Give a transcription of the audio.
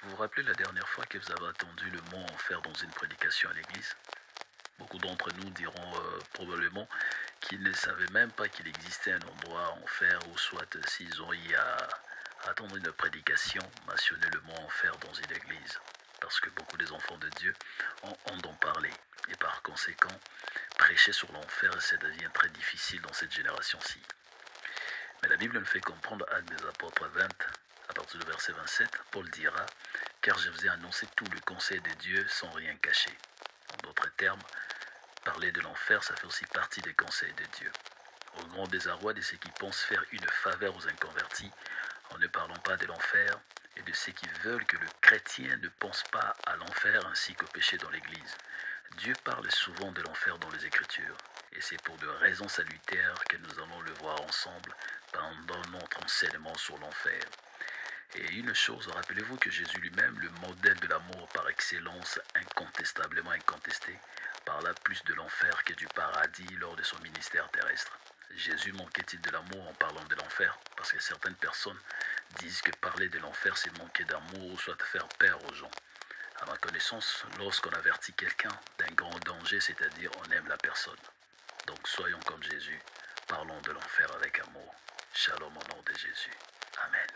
Vous vous rappelez la dernière fois que vous avez entendu le mot enfer dans une prédication à l'église? Beaucoup d'entre nous diront probablement qu'ils ne savaient même pas qu'il existait un endroit enfer ou soit s'ils ont eu à attendre une prédication, mentionner le mot enfer dans une église. Parce que beaucoup des enfants de Dieu en ont parlé. Et par conséquent, prêcher sur l'enfer, ça devient très difficile dans cette génération-ci. Mais la Bible nous fait comprendre, Actes des Apôtres 20, à partir du verset 27, Paul dira, « Car je vous ai annoncé tout le conseil de Dieu sans rien cacher. » En d'autres termes, parler de l'enfer, ça fait aussi partie des conseils de Dieu. Au grand désarroi de ceux qui pensent faire une faveur aux inconvertis, en ne parlant pas de l'enfer, et de ceux qui veulent que le chrétien ne pense pas à l'enfer ainsi qu'au péché dans l'Église. Dieu parle souvent de l'enfer dans les Écritures, et c'est pour de raisons salutaires que nous allons le voir ensemble pendant notre enseignement sur l'enfer. Et une chose, rappelez-vous que Jésus lui-même, le modèle de l'amour par excellence, incontestablement incontesté, parla plus de l'enfer que du paradis lors de son ministère terrestre. Jésus manquait-il de l'amour en parlant de l'enfer? Parce que certaines personnes disent que parler de l'enfer, c'est manquer d'amour ou soit faire peur aux gens. À ma connaissance, lorsqu'on avertit quelqu'un d'un grand danger, c'est-à-dire on aime la personne. Donc soyons comme Jésus, parlons de l'enfer avec amour. Shalom au nom de Jésus. Amen.